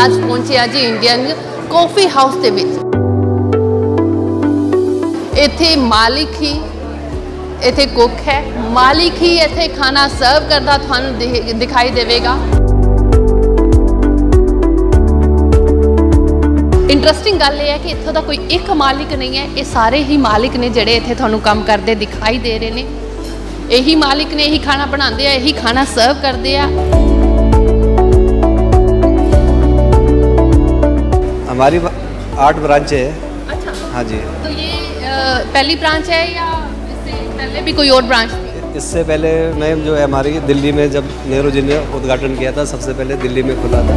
ਅੱਜ ਪਹੁੰਚੇ ਆ ਜੀ ਇੰਡੀਅਨ ਕੌਫੀ ਹਾਊਸ ਦੇ ਵਿੱਚ। ਇੱਥੇ ਮਾलिक ही ਇੱਥੇ कुक है, मालिक ही ਇੱਥੇ खाना सर्व करता ਤੁਹਾਨੂੰ दिखाई देगा। इंटरस्टिंग गल है कि इत्थों का कोई एक मालिक नहीं है, ये सारे ही मालिक ने जिहड़े इत्थे तुहानूं काम करते दिखाई दे रहे हैं। यही मालिक ने यही खाना बनाते हैं, यही खाना सर्व करते हैं। हमारी 8 ब्रांच है। अच्छा, हाँ जी। तो ये पहली ब्रांच है या इससे पहले भी कोई और ब्रांच थी? इससे पहले मैम जो है हमारी दिल्ली में, जब नेहरू जी ने उद्घाटन किया था, सबसे पहले दिल्ली में खुला था।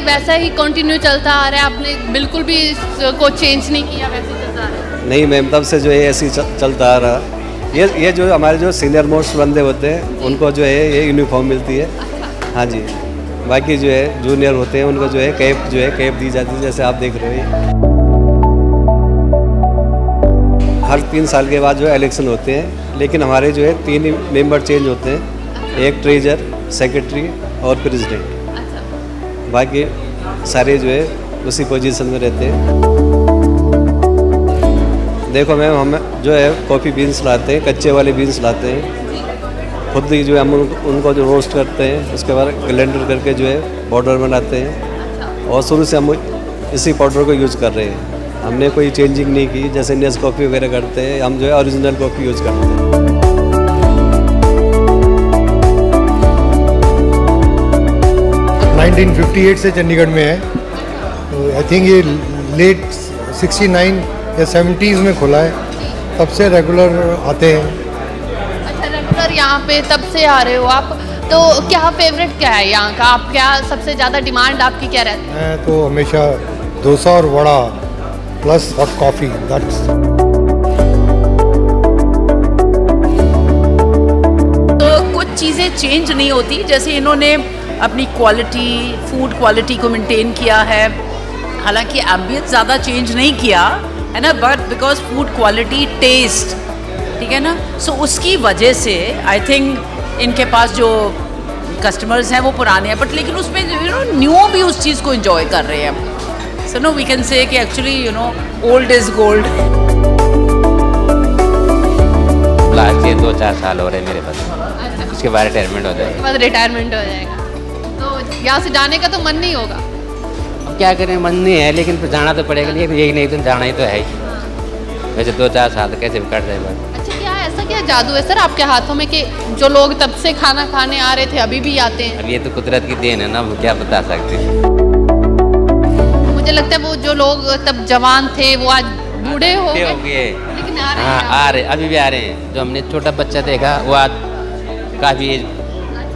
वैसा ही कंटिन्यू चलता आ रहा है, आपने बिल्कुल भी इसको चेंज नहीं किया, वैसे चलता आ रहा है? नहीं मैम, तब से जो है ऐसे ही चलता आ रहा। ये जो हमारे जो सीनियर मोस्ट बंदे होते हैं उनको जो है ये यूनिफॉर्म मिलती है। अच्छा। हाँ जी। बाकी जो है जूनियर होते हैं उनको जो है कैप दी जाती है, जैसे आप देख रहे हो। हर 3 साल के बाद जो है इलेक्शन होते हैं, लेकिन हमारे जो है 3 ही मेंबर चेंज होते हैं, एक ट्रेजर, सेक्रेटरी और प्रेसिडेंट। बाकी सारे जो है उसी पोजीशन में रहते हैं। देखो मैम, हम जो है कॉफ़ी बीन्स लाते हैं, कच्चे वाले बीन्स लाते हैं, खुद ही जो है हम उनको जो रोस्ट करते हैं, उसके बाद ब्लेंडर करके जो है पाउडर बनाते हैं। और शुरू से हम इसी पाउडर को यूज़ कर रहे हैं, हमने कोई चेंजिंग नहीं की। जैसे नेस्कॉफ़ी वगैरह करते हैं, हम जो है ओरिजिनल कॉफ़ी यूज़ करते हैं। 1958 से चंडीगढ़ में है, तो आई थिंक ये लेट 69 या 70s में खुला है, तब से रेगुलर आते हैं। अच्छा, रेगुलर यहाँ पे तब से आ रहे हो आप। तो क्या फेवरेट क्या है यहाँ का, आप क्या सबसे ज़्यादा डिमांड आपकी क्या रहती है? मैं तो हमेशा डोसा और vada plus hot coffee, that's. तो कुछ चीज़ें चेंज नहीं होती, जैसे इन्होंने अपनी क्वालिटी, फूड क्वालिटी को मेंटेन किया है। हालांकि एम्बियंस ज़्यादा चेंज नहीं किया है ना, but because food quality, taste, ठीक है ना, सो उसकी वजह से आई थिंक इनके पास जो कस्टमर्स हैं वो पुराने हैं, बट लेकिन उसमें न्यू भी उस चीज़ को इंजॉय कर रहे हैं। So no we can say कि actually old is gold. Last 2-4 साल हो रहे हैं मेरे पास। उसके बाद रिटायरमेंट हो जाएगा। रिटायरमेंट हो जाएगा तो यहाँ से जाने का तो मन नहीं होगा? अब क्या करें, मन नहीं है, लेकिन फिर जाना तो पड़ेगा। लेकिन यही नहीं तो जाना ही तो है ही। वैसे 2-4 साल तो कैसे भी कट जाए बस। अच्छा, क्या ऐसा क्या जादू है सर आपके हाथों में कि जो लोग तब से खाना खाने आ रहे थे अभी भी आते हैं? अब ये तो कुदरत की देन है ना, वो क्या बता सकते हैं। मुझे लगता है वो जो लोग तब जवान थे वो आज बूढ़े हो गए, लेकिन आ रहे हैं। हाँ, आ रहे, अभी भी आ रहे हैं। जो हमने छोटा बच्चा देखा वो आज काफ़ी एज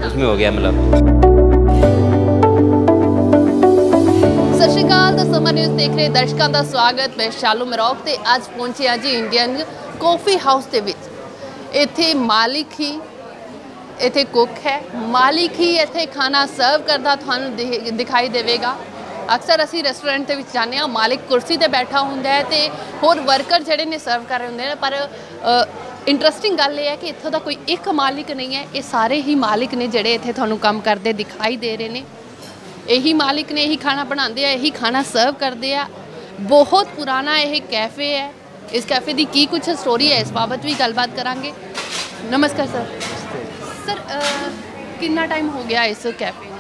उसमें हो गया, मतलब। सत श्री अकाल, तो समर न्यूज़ देख रहे दर्शकों का स्वागत। मैं शालू मरौक ते आज पहुंचे आ जी इंडियन कॉफी हाउस के विच। इत्थे मालिक ही इत्थे कुक है, मालिक ही इत्थे खाना सर्व करता तुहानूं दिखाई देगा। अक्सर असी रेस्टोरेंट के विच जाने, मालिक कुर्सी ते बैठा हुंदा है ते होर वर्कर जिहड़े ने सर्व कर रहे हुंदे ने। पर इंटरस्टिंग गल है कि इत्थों का कोई एक मालिक नहीं है, ये सारे ही मालिक ने जिहड़े इत्थे तुहानूं काम करते दिखाई दे रहे हैं। यही मालिक ने यही खाना बनाते हैं, यही खाना सर्व करते हैं। बहुत पुराना यह कैफ़े है। इस कैफ़े की की कुछ स्टोरी है, इस बाबत भी गलबात करांगे। नमस्कार सर। सर कितना टाइम हो गया इस कैफ़े में?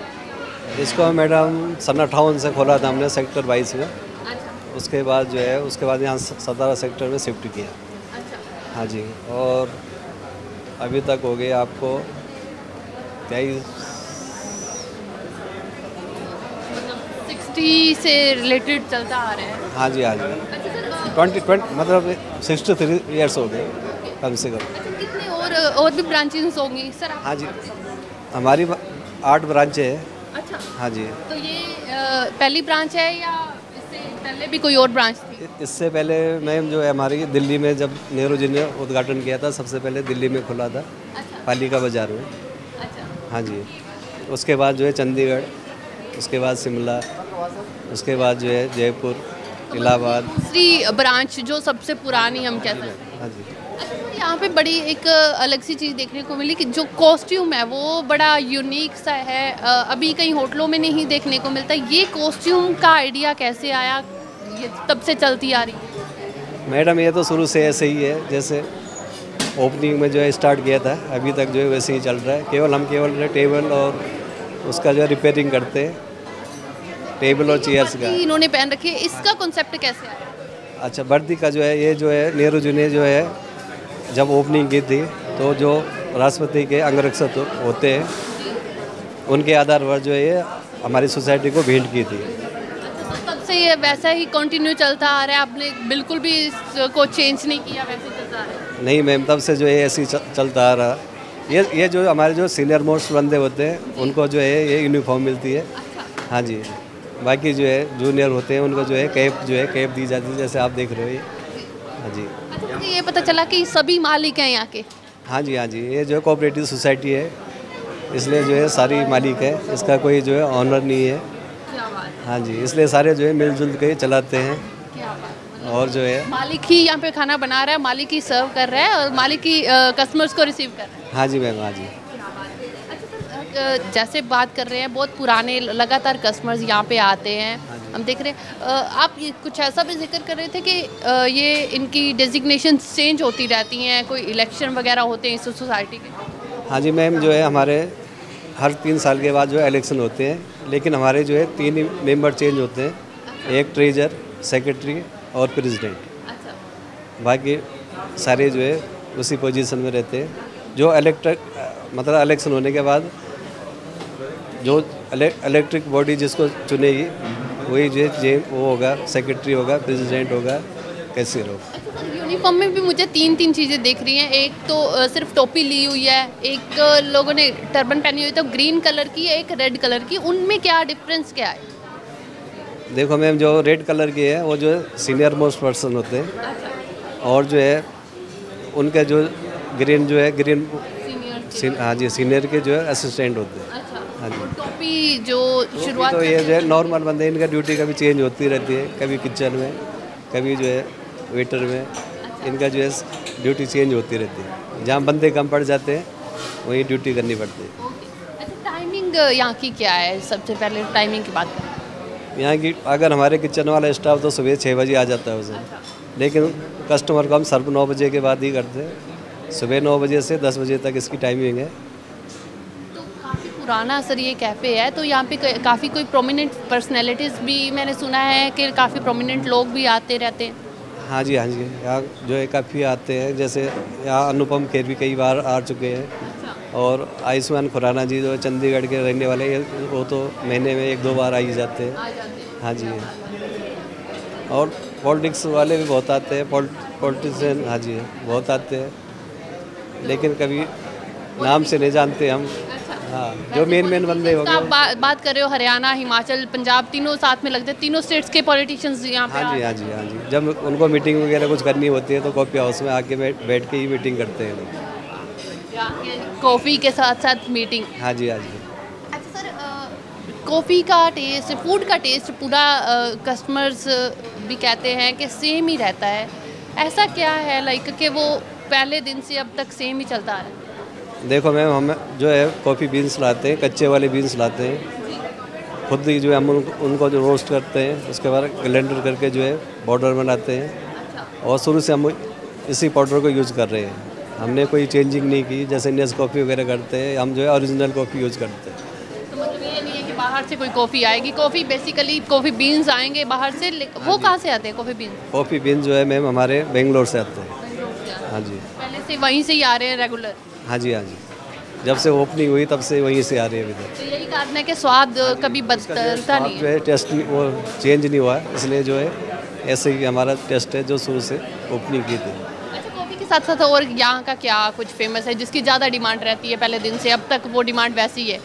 इसको मैडम सन 58 से खोला था हमने, सेक्टर 22 में। अच्छा। उसके बाद जो है यहाँ 17 सेक्टर में शिफ्ट किया। अच्छा। हाँ जी। और अभी तक हो गए आपको 23 से रिलेटेड चलता आ रहा है। हाँ जी, हाँ जी। अच्छा सर, 20 मतलब 63 ईयर्स हो गए कम से कम। अच्छा, कितने और भी ब्रांचेस होंगी सर? हाँ जी, हमारी 8 ब्रांचें हैं। अच्छा। हाँ जी। तो ये पहली ब्रांच है या इससे पहले भी कोई और ब्रांच थी? इससे पहले मैम जो है हमारी दिल्ली में, जब नेहरू जी ने उद्घाटन किया था, सबसे पहले दिल्ली में खुला था। अच्छा। पालिका बाज़ार में। अच्छा। हाँ जी। उसके बाद जो है चंडीगढ़, उसके बाद शिमला, उसके बाद जो है जयपुर, इलाहाबाद। दूसरी ब्रांच जो सबसे पुरानी हम कहते हैं हाँ जी। यहाँ पे बड़ी एक अलग सी चीज़ देखने को मिली कि जो कॉस्ट्यूम है वो बड़ा यूनिक सा है, अभी कहीं होटलों में नहीं देखने को मिलता। ये कॉस्ट्यूम का आइडिया कैसे आया, ये तब से चलती आ रही है? मैडम ये तो शुरू से ऐसे ही है, जैसे ओपनिंग में जो है स्टार्ट किया था, अभी तक जो है वैसे ही चल रहा है। केवल टेबल और उसका जो है रिपेयरिंग करते हैं, टेबल और चेयर्स का। इन्होंने पहन रखी है, इसका कॉन्सेप्ट कैसे आया? अच्छा, वर्दी का जो है ये जो है नेहरू जी ने जो है जब ओपनिंग की थी तो जो राष्ट्रपति के अंगरक्षक होते हैं उनके आधार पर जो है ये हमारी सोसाइटी को भेंट की थी। तो तब से ये वैसा ही कंटिन्यू चलता आ रहा है, आपने बिल्कुल भी इसको चेंज नहीं किया, वैसे चलता आ रहा है? नहीं मैम, तब से जो है ऐसे ही चलता आ रहा। ये जो हमारे जो सीनियर मोस्ट बंदे होते हैं उनको जो है ये यूनिफॉर्म मिलती है। हाँ जी, बाकी जो है जूनियर होते हैं उनको जो है कैप दी जाती है, जैसे आप देख रहे हो ये। हाँ जी। अच्छा, मुझे ये पता चला कि सभी मालिक हैं यहाँ के? हाँ जी, ये जो है कोऑपरेटिव सोसाइटी है, इसलिए जो है सारी मालिक है, इसका कोई जो है ऑनर नहीं है। हाँ जी, इसलिए सारे जो है मिलजुल के चलाते हैं। और जो है मालिक ही यहाँ पे खाना बना रहा है, मालिक ही सर्व कर रहा है और मालिक ही कस्टमर्स को रिसीव कर रहा है। हाँ जी मैम, हाँ जी। जैसे बात कर रहे हैं, बहुत पुराने लगातार कस्टमर्स यहाँ पे आते हैं, हम देख रहे हैं। आप ये कुछ ऐसा भी जिक्र कर रहे थे कि ये इनकी डेजिग्नेशन चेंज होती रहती हैं, कोई इलेक्शन वगैरह होते हैं इस सोसाइटी के? हाँ जी मैम, जो है हमारे हर 3 साल के बाद जो है इलेक्शन होते हैं, लेकिन हमारे जो है 3 ही मेंबर चेंज होते हैं, एक ट्रेजर, सेक्रेटरी और प्रेसिडेंट। अच्छा, बाकी सारे जो है उसी पोजीशन में रहते हैं। जो मतलब इलेक्शन होने के बाद जो इलेक्ट्रिक बॉडी जिसको चुनेगी वही जो है वो होगा, सेक्रेटरी होगा, प्रेसिडेंट होगा, कैशियर होगा। अच्छा सर, यूनिफॉर्म में भी मुझे 3 चीज़ें दिख रही हैं। एक तो सिर्फ टोपी ली हुई है, एक लोगों ने टर्बन पहनी हुई तो ग्रीन कलर की, एक रेड कलर की, उनमें क्या डिफरेंस क्या है? देखो मैम, जो रेड कलर की है वो जो है सीनियर मोस्ट पर्सन होते हैं, और जो है उनके जो ग्रीन हाँ जी सीनियर के जो है असिस्टेंट होते हैं। हाँ जी। टोपी जो शुरुआत तो ये जो है नॉर्मल बंदे, इनका ड्यूटी कभी चेंज होती रहती है, कभी किचन में, कभी जो है वेटर में, इनका जो है ड्यूटी चेंज होती रहती है। जहाँ बंदे कम पड़ जाते हैं वहीं ड्यूटी करनी पड़ती है। अच्छा, टाइमिंग यहाँ की क्या है? सबसे पहले टाइमिंग की बात करें, यहाँ की अगर हमारे किचन वाला स्टाफ तो सुबह 6 बजे आ जाता है उसे, लेकिन कस्टमर को हम सिर्फ 9 बजे के बाद ही करते हैं। सुबह 9 बजे से 10 बजे तक इसकी टाइमिंग है। तो काफ़ी पुराना सर ये कैफ़े है, तो यहाँ पे काफ़ी कोई प्रोमिनेंट पर्सनैलिटीज़ भी मैंने सुना है कि काफ़ी प्रोमिनेंट लोग भी आते रहते हैं। हाँ जी, यहाँ जो है काफ़ी आते हैं, जैसे यहाँ अनुपम खेर भी कई बार आ चुके हैं, और आयुष्मान खुराना जी जो चंडीगढ़ के रहने वाले हैं, वो तो महीने में 1-2 बार आ ही जाते हैं। हाँ जी, और पॉलिटिक्स वाले भी बहुत आते हैं, पॉलिटिशियन हाँ जी बहुत आते हैं, लेकिन कभी नाम से नहीं जानते हम। हाँ, जो मेन बंदे हो गए। आप बात कर रहे हो हरियाणा, हिमाचल, पंजाब, तीनों साथ में लगते हैं, तीनों स्टेट्स के पॉलिटिशियंस यहाँ पे? हाँ जी। जब उनको मीटिंग वगैरह कुछ करनी होती है तो कॉफ़ी हाउस में आके बैठ के ही मीटिंग करते हैं लोग। कॉफ़ी के साथ साथ मीटिंग? हाँ जी। अच्छा सर, कॉफ़ी का टेस्ट, फूड का टेस्ट पूरा कस्टमर्स भी कहते हैं कि सेम ही रहता है, ऐसा क्या है लाइक कि वो पहले दिन से अब तक सेम ही चलता आ रहा है? देखो मैम, हम जो है कॉफ़ी बीन्स लाते हैं, कच्चे वाले बीन्स लाते हैं, खुद ही जो है हम उनको जो रोस्ट करते हैं, उसके बाद ग्राइंडर करके जो है पाउडर बनाते हैं, और शुरू से हम इसी पाउडर को यूज़ कर रहे हैं। हमने कोई चेंजिंग नहीं की, जैसे नेस्कॉफ़ी वगैरह करते हैं, हम जो है ओरिजिनल कॉफ़ी यूज़ करते हैं। तो मतलब ये नहीं है कि बाहर से कोई कॉफ़ी आएगी, कॉफ़ी बेसिकली कॉफ़ी बीन्स आएंगे बाहर से, वो कहाँ से आते हैं कॉफ़ी बीन्स? कॉफ़ी बीन्स जो है मैम हमारे बेंगलोर से आते हैं। हाँ जी, पहले से वहीं से ही आ रहे हैं रेगुलर? हाँ जी। जब से ओपनिंग हुई तब से वहीं से आ रही है अभी तक। तो यही कारण है कि स्वाद कभी बदलता नहीं जो है टेस्ट वो चेंज नहीं हुआ, इसलिए जो है ऐसे ही हमारा टेस्ट है जो शुरू से ओपनिंग की थी। अच्छा, कॉफ़ी के साथ साथ और यहाँ का क्या कुछ फेमस है जिसकी ज़्यादा डिमांड रहती है पहले दिन से अब तक, वो डिमांड वैसी है?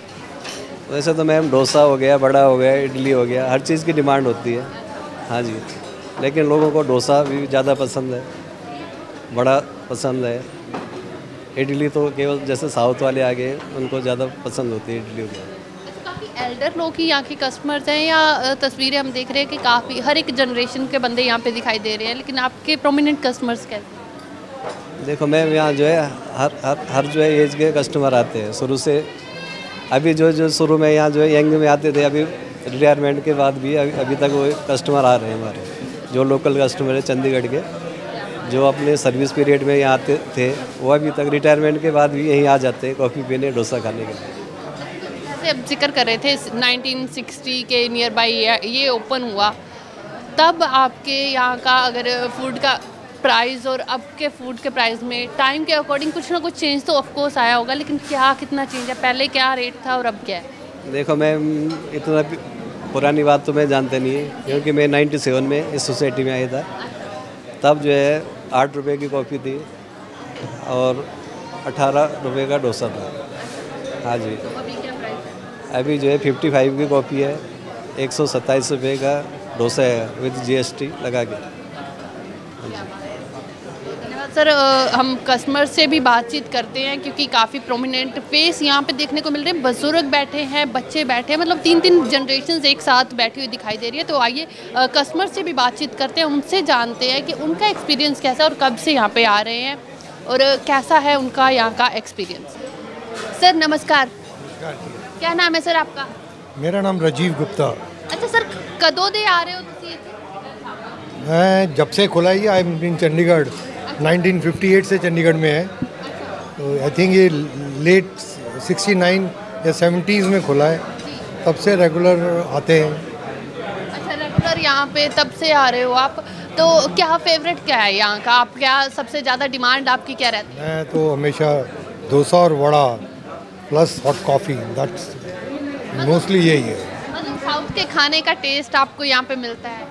वैसे तो मैम डोसा हो गया, बड़ा हो गया, इडली हो गया, हर चीज़ की डिमांड होती है। हाँ जी, लेकिन लोगों को डोसा भी ज़्यादा पसंद है, बड़ा पसंद है। इडली तो केवल जैसे साउथ वाले आ गए उनको ज़्यादा पसंद होती है इडली वगैरह। काफ़ी एल्डर लोग ही यहाँ के कस्टमर्स हैं, या तस्वीरें हम देख रहे हैं कि काफ़ी हर एक जनरेशन के बंदे यहाँ पे दिखाई दे रहे हैं, लेकिन आपके प्रोमिनेंट कस्टमर्स कैसे? देखो मैम यहाँ जो है हर जो है एज के कस्टमर आते हैं शुरू से। अभी जो शुरू में यहाँ जो है यंग में आते थे, अभी रिटायरमेंट के बाद भी अभी तक वो कस्टमर आ रहे हैं हमारे। जो लोकल कस्टमर है चंडीगढ़ के, जो अपने सर्विस पीरियड में यहाँ आते थे, वो अभी तक रिटायरमेंट के बाद भी यहीं आ जाते हैं कॉफ़ी पीने, डोसा खाने के लिए। जैसे अब जिक्र कर रहे थे 1960 के नियर बाई ये ओपन हुआ, तब आपके यहाँ का अगर फूड का प्राइस और अब के फूड के प्राइस में टाइम के अकॉर्डिंग कुछ ना कुछ चेंज तो ऑफ कोर्स आया होगा, लेकिन क्या कितना चेंज है? पहले क्या रेट था और अब क्या है? देखो मैम, इतना पुरानी बात तो मैं जानते नहीं है, क्योंकि मैं 97 में इस सोसाइटी में आया था। तब जो है 8 रुपये की कॉफ़ी थी और 18 रुपये का डोसा था। हाँ जी। अभी क्या प्राइस है? अभी जो है 55 की कॉफ़ी है, 127 रुपये का डोसा है विद GST लगा के। धन्यवाद सर। हम कस्टमर से भी बातचीत करते हैं, क्योंकि काफ़ी प्रोमिनेंट फेस यहाँ पे देखने को मिल रहे हैं। बुजुर्ग बैठे हैं, बच्चे बैठे हैं, मतलब 3 जनरेशन्स एक साथ बैठी हुई दिखाई दे रही है। तो आइए कस्टमर से भी बातचीत करते हैं, उनसे जानते हैं कि उनका एक्सपीरियंस कैसा है और कब से यहाँ पे आ रहे हैं और कैसा है उनका यहाँ का एक्सपीरियंस। सर नमस्कार, क्या नाम है सर आपका? मेरा नाम राजीव गुप्ता। अच्छा सर, कदों दे आ रहे हो तुसी? मैं जब से खुला ही आई एम इन चंडीगढ़, 1958 से चंडीगढ़ में है। तो आई थिंक ये लेट 69 या 70s में खुला है, तब से रेगुलर आते हैं। अच्छा, रेगुलर यहाँ पे तब से आ रहे हो आप। तो क्या फेवरेट क्या है यहाँ का? आप क्या सबसे ज़्यादा डिमांड आपकी क्या रहती है? मैं तो हमेशा डोसा और vada plus hot coffee, that's mostly यही है। मतलब साउथ के खाने का टेस्ट आपको यहाँ पे मिलता है?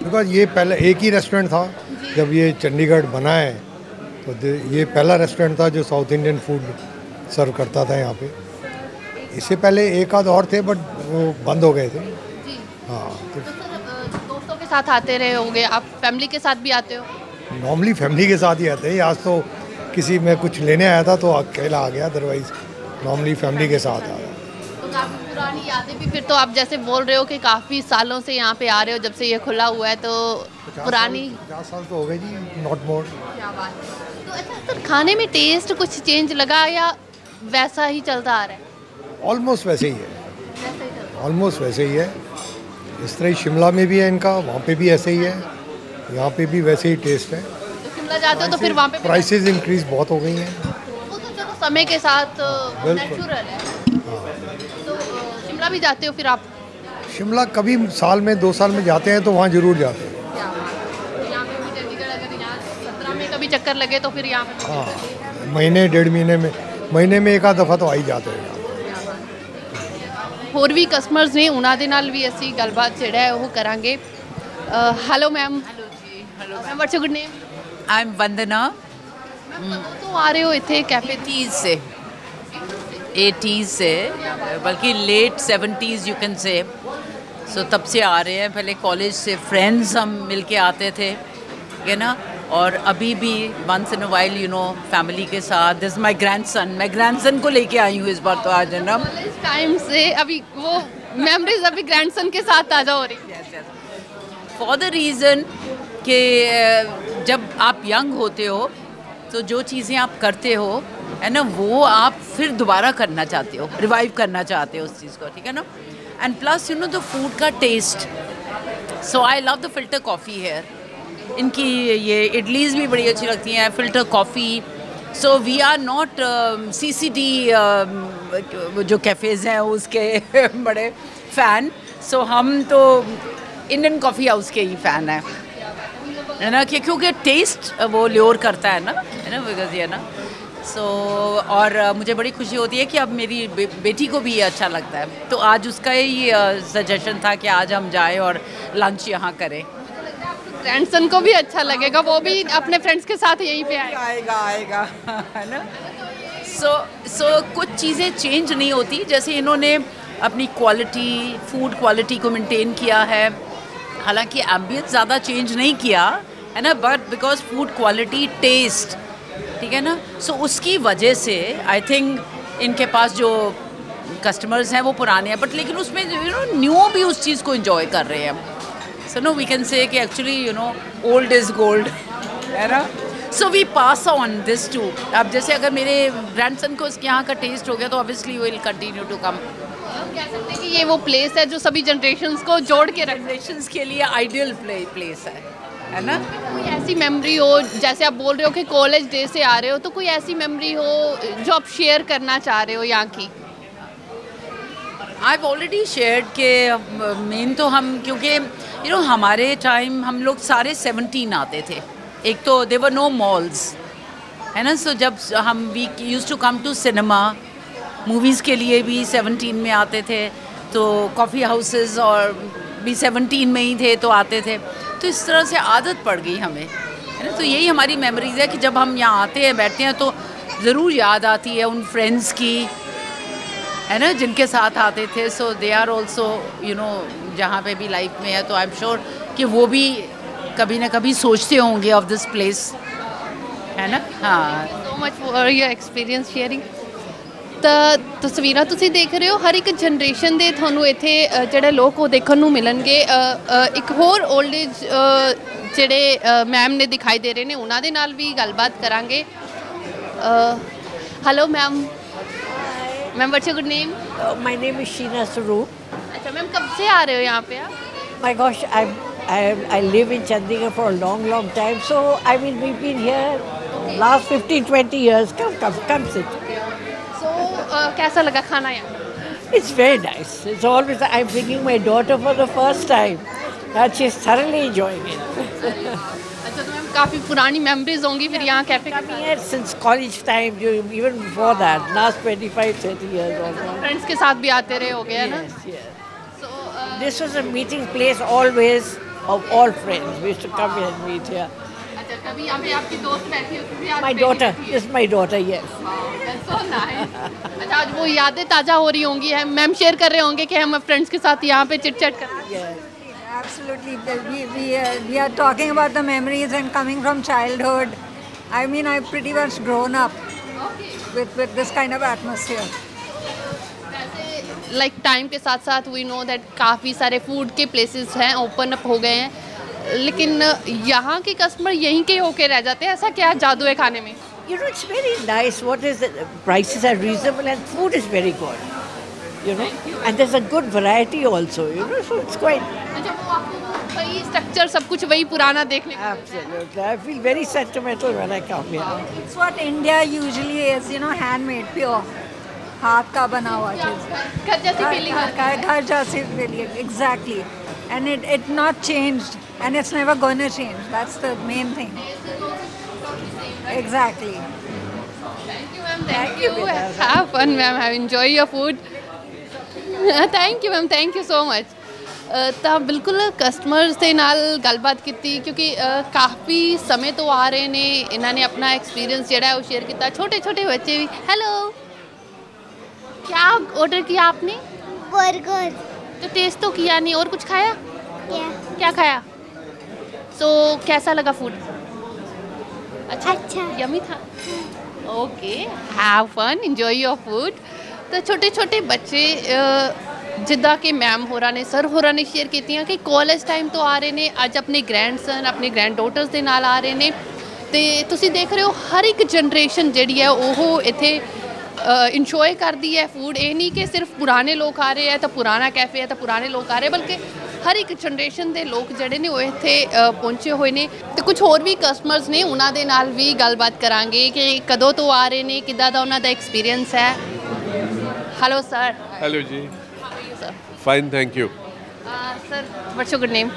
बिकॉज ये पहले एक ही रेस्टोरेंट था जब ये चंडीगढ़ बना है, तो ये पहला रेस्टोरेंट था जो साउथ इंडियन फूड सर्व करता था यहाँ पे। इससे पहले एक आध और थे, बट वो बंद हो गए थे। जी। हाँ, तो दोस्तों के साथ आते रहे होंगे आप? फैमिली के साथ भी आते हो? नॉर्मली फैमिली के साथ ही आते हैं। आज तो किसी में कुछ लेने आया था तो अकेला आ गया, अदरवाइज नॉर्मली फैमिली के साथ आया। तो काफ़ी पुरानी यादें भी फिर तो आप जैसे बोल रहे हो कि काफ़ी सालों से यहाँ पे आ रहे हो, जब से ये खुला हुआ है, तो पुरानी 50 साल तो हो गए जी, नॉट मोर। क्या बात है। तो अच्छा सर, खाने में टेस्ट कुछ चेंज लगा या वैसा ही चलता आ रहा है? ऑलमोस्ट वैसे ही है, वैसा ही चलता है। ऑलमोस्ट वैसे ही है। इस तरह ही शिमला में भी है इनका, वहाँ पे भी ऐसे ही है, यहाँ पे भी वैसे ही टेस्ट है। तो शिमला जाते हो तो फिर वहाँ पे प्राइसेस इंक्रीज बहुत हो गई हैं। वो तो चलो समय के साथ नेचुरल है। तो शिमला भी जाते हो फिर आप? शिमला कभी साल में 2 साल में जाते हैं तो वहाँ ज़रूर जाते हैं। क्या बात है। यहाँ पे भी चंडीगढ़, अगर यहाँ 17 में कभी चक्कर लगे तो फिर यहाँ पे हाँ, महीने 1.5 महीने में एक आध दफ़ा तो आ ही जाते हैं। ਹੋਰ ਵੀ ਕਸਟਮਰਸ ਨੇ, ਉਹਨਾਂ ਦੇ ਨਾਲ ਵੀ ਅਸੀਂ ਗੱਲਬਾਤ ਜਿਹੜਾ ਹੈ ਉਹ ਕਰਾਂਗੇ। Hello ma'am. हेलो जी, hello. Ma'am what's your good name? I am Vandana. Ma'am कਦੋਂ ਤੋਂ आ रहे हो ਇੱਥੇ कैफे? 80s से, बल्कि late 70s you can say. सो तब से आ रहे हैं। पहले कॉलेज से फ्रेंड्स हम मिलके आते थे, ठीक है ना, और अभी भी once in a while you know family के साथ। दिस माय ग्रैंडसन, मैं ग्रैंडसन को लेके आई हूँ इस बार, तो आज है ना कॉलेज टाइम से अभी वो मेमोरीज अभी ग्रैंडसन के साथ ताज़ा हो रही है। फॉर द रीज़न कि जब आप यंग होते हो तो जो चीज़ें आप करते हो है ना, वो आप फिर दोबारा करना चाहते हो, रिवाइव करना चाहते हो उस चीज़ को, ठीक है ना। And plus you know the food का taste. So I love the filter coffee here. इनकी ये इडलीज़ भी बड़ी अच्छी लगती हैं, filter coffee. So we are not CCD जो कैफ़ेज़ हैं उसके बड़े फ़ैन। सो हम तो इंडियन कॉफ़ी हाउस के ही फ़ैन है ना, कि क्योंकि टेस्ट वो ल्योर करता है ना, बिकॉज ये ना। सो और मुझे बड़ी खुशी होती है कि अब मेरी बेटी को भी ये अच्छा लगता है, तो आज उसका ही सजेशन था कि आज हम जाएं और लंच यहाँ करें। ग्रैंडसन को भी अच्छा लगेगा, वो भी अपने फ्रेंड्स के साथ यहीं पे आएगा है ना। सो कुछ चीज़ें चेंज नहीं होती, जैसे इन्होंने अपनी क्वालिटी, फूड क्वालिटी को मेंटेन किया है। हालांकि एम्बियंस ज़्यादा चेंज नहीं किया है ना, but because food quality, taste, ठीक है ना, सो उसकी वजह से आई थिंक इनके पास जो कस्टमर्स हैं वो पुराने हैं, बट लेकिन उसमें यू नो न्यू भी उस चीज़ को एंजॉय कर रहे हैं। So no we can say कि actually you know old is gold, है ना। So we pass on this too. अब जैसे अगर मेरे ग्रैंडसन को इसके यहाँ का टेस्ट हो गया तो obviously will continue to come. कह सकते हैं कि ये वो प्लेस है जो सभी जनरेशंस को जोड़ के जनरेशंस के लिए आइडियल प्लेस है ना. कोई ऐसी मेमोरी हो, जैसे आप बोल रहे हो कि कॉलेज डे से आ रहे हो, तो कोई ऐसी मेमोरी हो जो आप शेयर करना चाह रहे हो यहाँ की? I've already shared के मेन तो हम, क्योंकि हमारे टाइम हम लोग सारे 17 आते थे. एक तो देवर नो मॉल्स, है ना. सो जब हम we use to come to cinema, movies के लिए भी 17 में आते थे, तो कॉफ़ी हाउसेस और भी 17 में ही थे तो आते थे. तो इस तरह से आदत पड़ गई हमें, है ना. तो यही हमारी मेमोरीज है कि जब हम यहाँ आते हैं, बैठते हैं, तो ज़रूर याद आती है उन फ्रेंड्स की, है ना, जिनके साथ आते थे. सो दे आर ऑल्सो जहाँ पे भी लाइफ में है, तो आई एम श्योर कि वो भी कभी ना कभी सोचते होंगे ऑफ दिस प्लेस, है ना. हाँ, so much for your experience sharing. ਤਾਂ ਤਸਵੀਰਾਂ ਤੁਸੀਂ ਦੇਖ ਰਹੇ ਹੋ, ਹਰ ਇੱਕ ਜਨਰੇਸ਼ਨ ਦੇ ਤੁਹਾਨੂੰ ਇੱਥੇ ਜਿਹੜੇ ਲੋਕ ਉਹ ਦੇਖਣ ਨੂੰ ਮਿਲਣਗੇ. ਇੱਕ ਹੋਰ 올ਡ ਏਜ ਜਿਹੜੇ ਮੈਮ ਨੇ ਦਿਖਾਈ ਦੇ ਰਹੇ ਨੇ, ਉਹਨਾਂ ਦੇ ਨਾਲ ਵੀ ਗੱਲਬਾਤ ਕਰਾਂਗੇ. Hello ma'am. Ma'am what's your good name? My name is Sheena Swaroop. अच्छा मैम, कब से आ रहे हो यहाँ पे आप? My gosh, I live in Chandigarh for a long time. So I mean, we've been here last 15-20 years. Come sit. So कैसा लगा खाना यहाँ? It's very nice. It's always. I'm bringing my daughter for the first time, and she's thoroughly enjoying it. अच्छा, तो ma'am काफ़ी पुरानी memories होंगी फिर यहाँ cafe Coming here since college time, even before that, last 25-30 years almost. Friends के साथ भी आते रहे हो गया ना. Yes, yes. So This was a meeting place always of all friends. We used to come here and meet here. अच्छा, कभी यहाँ पे आपकी दोस्त बैठी हो, कभी आप My बैठी daughter, होती है? this is my daughter, yes. That's so nice. अच्छा, आज वो यादें ताज़ा हो रही होंगी, हम मैम शेयर कर रहे होंगे कि हम फ्रेंड्स के साथ यहाँ पे चिट चैट कर. Yes. Absolutely. We are talking about the memories and coming from childhood. I mean, I've pretty much grown up with this kind of atmosphere. Like time के साथ साथ वी नो दैट काफ़ी सारे food के places हैं, open up हो गए हैं, लेकिन यहाँ के कस्टमर यहीं के होके रह जाते हैं. ऐसा क्या जादू है खाने में? It's very nice. What is it? Prices are reasonable and food is very good. And there's a good variety also. So it's quite. अच्छा, वो आपको वही स्ट्रक्चर सब कुछ वही पुराना देखने को. Absolutely. I feel very sentimental when I come here. It's what India usually is, handmade, pure. हाथ का बना हुआ चीज़. घर जैसी फीलिंग आती है. घर जैसी feeling, exactly. And it not changed, and it's never gonna change. That's the main thing. Exactly. Thank you, ma'am. Thank you. Have fun, ma'am. Enjoy your food. Thank you ma'am, thank you so much. ਤਾਂ ਬਿਲਕੁਲ customers ਦੇ ਨਾਲ ਗੱਲਬਾਤ ਕੀਤੀ, ਕਿਉਂਕਿ ਕਾਫੀ ਸਮੇਂ ਤੋਂ ਆ ਰਹੇ ਨੇ. ਇਹਨਾਂ ਨੇ ਆਪਣਾ ਐਕਸਪੀਰੀਅੰਸ ਜਿਹੜਾ ਹੈ ਉਹ ਸ਼ੇਅਰ ਕੀਤਾ. छोटे छोटे बच्चे भी. हेलो, क्या ऑर्डर किया आपने? बर्गर. तो टेस्ट तो किया नहीं, और कुछ खाया? क्या खाया? सो कैसा लगा फूड? अच्छा, यमी था. Okay, have fun, enjoy your food. तो छोटे छोटे बच्चे जिद्दां कि मैम होਰਾਂ ने, सर ਹੋਰਾਂ ਨੇ ਸ਼ੇਅਰ ਕੀਤੀਆਂ ਕਿ ਕਾਲਜ ਟਾਈਮ ਤੋਂ ਆ ਰਹੇ ਨੇ, ਅੱਜ ਆਪਣੇ ਗ੍ਰੈਂਡਸਨ, ਆਪਣੇ ਗ੍ਰੈਂਡ ਡਾਟਰਸ ਦੇ ਨਾਲ ਆ ਰਹੇ ਨੇ. ਤੇ ਤੁਸੀਂ ਦੇਖ ਰਹੇ ਹੋ ਹਰ ਇੱਕ ਜਨਰੇਸ਼ਨ ਜਿਹੜੀ ਹੈ ਉਹ ਇੱਥੇ ਇੰਜੋਏ ਕਰਦੀ ਹੈ ਫੂਡ. ਇਹ ਨਹੀਂ ਕਿ ਸਿਰਫ ਪੁਰਾਣੇ ਲੋਕ ਆ ਰਹੇ ਹੈ ਤਾਂ ਪੁਰਾਣਾ ਕੈਫੇ ਹੈ ਤਾਂ ਪੁਰਾਣੇ ਲੋਕ ਆ ਰਹੇ, ਬਲਕਿ ਹਰ ਇੱਕ ਜਨਰੇਸ਼ਨ ਦੇ ਲੋਕ ਜਿਹੜੇ ਨੇ ਉਹ ਇੱਥੇ ਪਹੁੰਚੇ ਹੋਏ ਨੇ. ਤੇ ਕੁਝ ਹੋਰ ਵੀ ਕਸਟਮਰਸ ਨੇ, ਉਹਨਾਂ ਦੇ ਨਾਲ ਵੀ ਗੱਲਬਾਤ ਕਰਾਂਗੇ ਕਿ ਕਦੋਂ ਤੋਂ ਆ ਰਹੇ ਨੇ, ਕਿੱਦਾਂ ਦਾ ਉਹਨਾਂ ਦਾ ਐਕਸਪੀਰੀਅੰਸ ਹੈ. Hello sir. हेलो जी. How are you, sir? Fine, thank you. Sir what's your good name?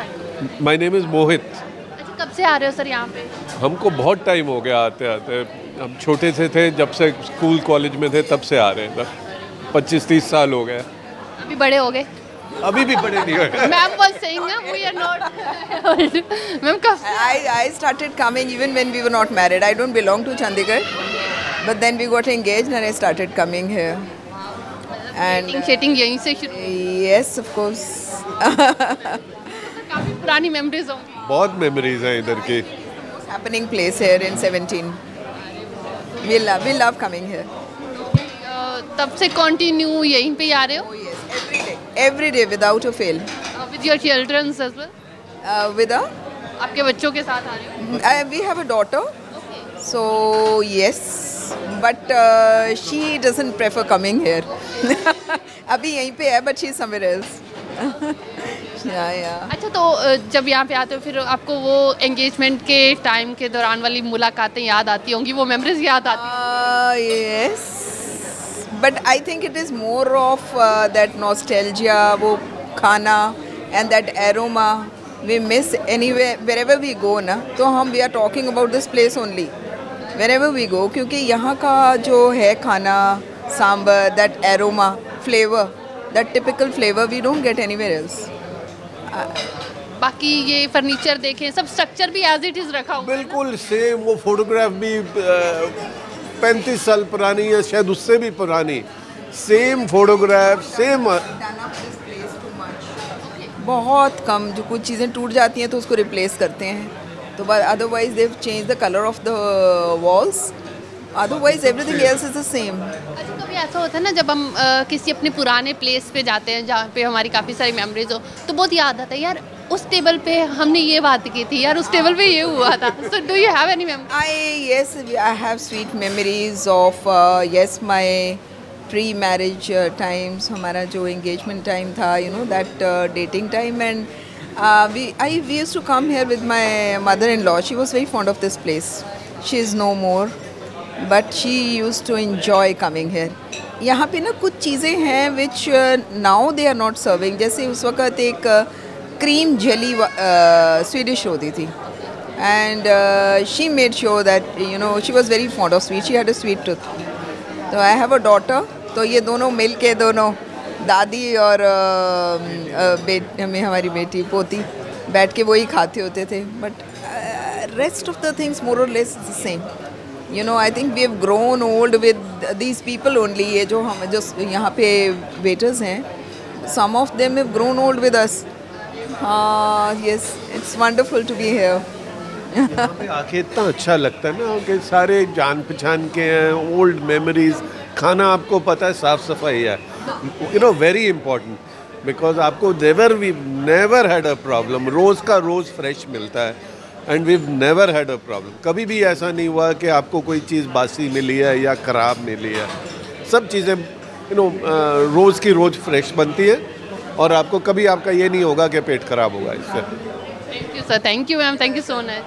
My name is Mohit. अच्छा, कब से आ रहे हो सर यहाँ पे? हमको बहुत टाइम हो गया आते आते. हम छोटे से थे, जब से स्कूल कॉलेज में थे तब से आ रहे हैं. 25-30 साल हो गए. अभी बड़े हो गए? अभी भी बड़े नहीं हुए. मैम वाज सेइंग ना वी आर नॉट. मैम कब? I started coming even when we were not married. I don't belong to Chandigarh, but then we got engaged and I started coming here. And setting यहीं से शुरू? yes, of course. काफ़ी पुरानी memories होंगी. बहुत memories हैं इधर की. Happening place here in 17. We love coming here. तब से कंटिन्यू यहीं पे आ रहे हो? Oh yes, every day without a fail. With your childrens as well? With आपके बच्चों के साथ आ रहे हो? we have a daughter. So yes, but she doesn't prefer coming here. अभी यहीं पे है, but she's somewhere else. yeah. अच्छा, तो जब यहाँ पे आते हो फिर आपको वो एंगेजमेंट के टाइम के दौरान वाली मुलाकातें याद आती होंगी, वो मेमोरीज याद आती? Yes, but I think it is more of that nostalgia, वो खाना and that aroma we miss anywhere wherever we go ना, तो हम we are talking about this place only wherever we go, क्योंकि यहाँ का जो है खाना, sambar, that aroma, flavor, that typical flavor we don't get anywhere else. बाकी ये फर्नीचर देखें, सब स्ट्रक्चर भी एज इट इज रखा हुआ है। बिल्कुल सेम, वो फोटोग्राफ भी 35 साल पुरानी है, शायद उससे भी पुरानी, सेम फोटोग्राफ, सेम। बहुत कम जो कुछ चीज़ें टूट जाती हैं तो उसको रिप्लेस करते हैं, तो otherwise they change the colour of the walls, otherwise everything else is the same. अच्छा, कभी ऐसा होता है ना जब हम किसी अपने पुराने प्लेस पे जाते हैं जहाँ पे हमारी काफ़ी सारी मेमोरीज हो, तो बहुत याद आता है यार उस टेबल पे हमने ये बात की थी, यार उस टेबल पे ये हुआ था। So do you have any memory? Yes, I have sweet memories of yes, my pre-marriage times, हमारा जो engagement time था, you know, that dating time, and we used to come here with my mother-in-law. She was very fond of this place. She is no more, but she used to enjoy coming here. यहाँ पे ना कुछ चीज़ें हैं which now they are not serving. जैसे उस वक़्त एक cream jelly Swedish होती थी, and she made sure that, you know, she was very fond of sweet. She had a sweet tooth. तो I have a daughter, तो ये दोनों मिल के, दोनों दादी और हमारी बेटी पोती बैठ के वही खाते होते थे, but rest of the things more or less is the same. You know, I think we have grown old with these people only. ये जो हम जो यहाँ पे waiters हैं, some of them have grown old with us. Yes, it's wonderful to be here. यहाँ पे आके इतना अच्छा लगता है ना कि सारे जान पहचान के हैं, ओल्ड मेमोरीज, खाना आपको पता है साफ सफाई है, you know, very important, because आपको नेवर हैड अ प्रॉब्लम, रोज़ का रोज़ फ्रेश मिलता है, and we never had a problem. कभी भी ऐसा नहीं हुआ कि आपको कोई चीज़ बासी मिली है या ख़राब मिली है, सब चीज़ें यू नो रोज़ की रोज़ फ्रेश बनती है, और आपको कभी आपका ये नहीं होगा कि पेट खराब होगा इससे। Thank you sir, thank you ma'am, thank you so much.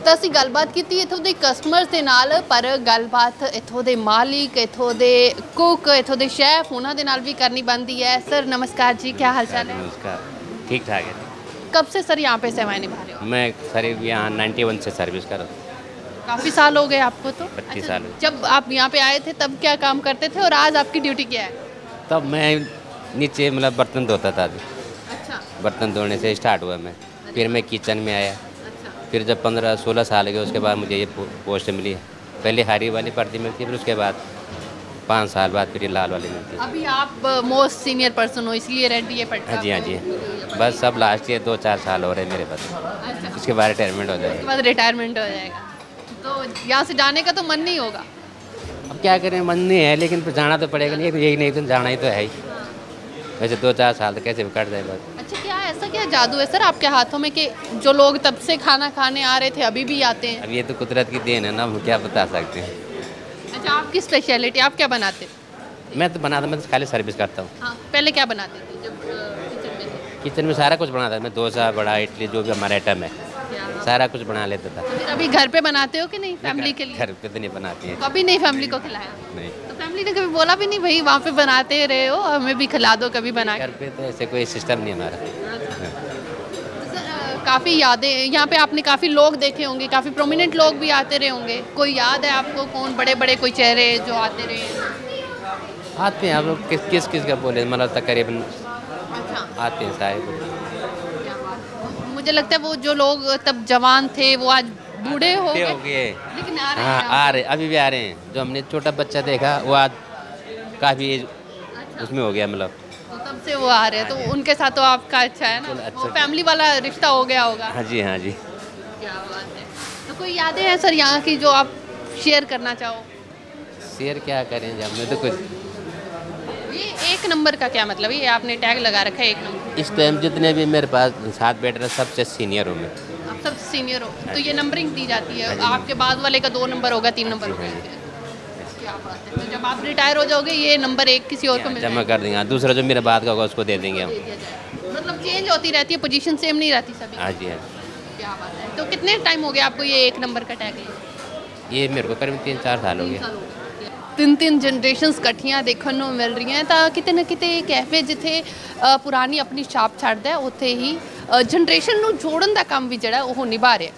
ਤਾਂ ਅਸੀਂ ਗੱਲਬਾਤ ਕੀਤੀ ਇੱਥੋਂ ਦੇ ਕਸਟਮਰਸ ਦੇ ਨਾਲ, ਪਰ ਗੱਲਬਾਤ ਇੱਥੋਂ ਦੇ ਮਾਲਿਕ, ਇੱਥੋਂ ਦੇ ਕੁੱਕ, ਇੱਥੋਂ ਦੇ ਸ਼ੈਫ, ਉਹਨਾਂ ਦੇ ਨਾਲ ਵੀ ਕਰਨੀ ਬਣਦੀ ਹੈ। सर नमस्कार जी, क्या हाल चाल है? नमस्कार, ठीक ठाक है। कब से सर यहाँ पे सेवाएं निभा रहे हो? मैं सर यहाँ 91 से सर्विस कर रहा हूँ। काफ़ी साल हो गए आपको तो? 25 साल। जब आप यहाँ पे आए थे तब क्या काम करते थे और आज आपकी ड्यूटी क्या है? तब मैं नीचे मतलब बर्तन धोता था। अच्छा, बर्तन धोने से स्टार्ट हुआ मैं, फिर मैं किचन में आया, फिर जब 15-16 साल के उसके बाद मुझे ये पोस्ट मिली। पहले हरी वाली भर्ती मिलती है, फिर उसके बाद 5 साल बाद फिर ये लाल वाली मिलती है। अभी आप मोस्ट सीनियर पर्सन हो इसलिए रेड ये पट्टा? हाँ जी, हाँ जी, बस सब लास्ट ईयर 2-4 साल हो रहे हैं मेरे पास। अच्छा, उसके बाद रिटायरमेंट हो जाएगा। उसके बाद रिटायरमेंट हो जाएगा, तो यहाँ से जाने का तो मन नहीं होगा? अब क्या करें, मन नहीं है, लेकिन फिर जाना तो पड़ेगा, नहीं तो यही नहीं तो जाना ही तो है ही। वैसे 2-4 साल तो कैसे भी कट जाए बस। अच्छा, क्या ऐसा क्या जादू है सर आपके हाथों में कि जो लोग तब से खाना खाने आ रहे थे अभी भी आते हैं? अब ये तो कुदरत की देन है ना, हम क्या बता सकते हैं। अच्छा, आपकी स्पेशलिटी आप क्या बनाते थे? मैं तो बनाता, मैं तो खाली सर्विस करता हूँ। हाँ, पहले क्या बनाते थे जब किचन में थे? किचन में सारा कुछ बनाता था मैं, डोसा, बड़ा, इडली, जो भी हमारा आइटम है सारा कुछ बना लेता था। फिर अभी घर पे बनाते हो कि नहीं फैमिली के लिए? घर पे तो नहीं बनाती है। कभी नहीं फैमिली को खिलाया? नहीं। तो फैमिली ने कभी बोला भी नहीं भाई वहाँ पे बनाते रहे हो, हमें भी खिला दो कभी बना के? घर पे तो ऐसे कोई सिस्टम नहीं हमारा। काफ़ी यादें यहाँ पे आपने काफ़ी लोग देखे होंगे, काफ़ी प्रोमिनेंट लोग भी आते रहे होंगे, कोई याद है आपको? कौन बड़े बड़े कोई चेहरे जो आते रहे? आते हैं आप लोग, किस का बोले, मतलब तकरीबन आते हैं सारे। मुझे लगता है वो जो लोग तब जवान थे वो आज बूढ़े हो गए, लेकिन आ रहे हैं। हाँ, आ रहे, अभी भी आ रहे हैं। जो हमने छोटा बच्चा देखा वो आज काफ़ी उसमें हो गया, मतलब तो तब से वो आ रहे हैं, तो उनके साथ तो आपका अच्छा है ना, अच्छा, वो फैमिली वाला रिश्ता हो गया होगा। हाँ जी, हाँ जी। क्या बात है। तो कोई यादें हैं सर यहाँ की जो आप शेयर करना चाहो? शेयर क्या करेंगे, हमने तो कुछ। ये 1 नंबर का क्या मतलब? ये आपने टैग लगा रखा है 1 नंबर? इस टाइम जितने भी मेरे पास साथ बैठ रहे सबसे सीनियर हूँ मैं। आप सबसे सीनियर हो, तो ये नंबरिंग दी जाती है, आपके बाद वाले का 2 नंबर होगा, 3 नंबर होगा। क्या बात है। तो जब आप रिटायर हो जाओगे ये नंबर 1 किसी और को मिल जमा कर देंगे। हाँ, दूसरा जो मेरे बाद का होगा उसको दे देंगे हम। मतलब चेंज होती रहती है, पोजीशन सेम नहीं रहती सभी। हाँ जी, हाँ। क्या बात है। तो कितने टाइम हो गया आपको ये 1 नंबर का टैग लिया? ये मेरे को करीब 3-4 साल हो गए। 3 ਜਨਰੇਸ਼ਨਸ ਇਕੱਠੀਆਂ ਦੇਖਣ ਨੂੰ ਮਿਲ ਰਹੀਆਂ ਤਾਂ ਕਿਤੇ ਨਾ ਕਿਤੇ ਕੈਫੇ ਜਿੱਥੇ ਪੁਰਾਣੀ ਆਪਣੀ ਛਾਪ ਛੱਡਦਾ ਉੱਥੇ ਹੀ ਜਨਰੇਸ਼ਨ ਨੂੰ ਜੋੜਨ ਦਾ ਕੰਮ ਵੀ ਜਿਹੜਾ ਉਹ ਨਿਭਾ ਰਿਹਾ।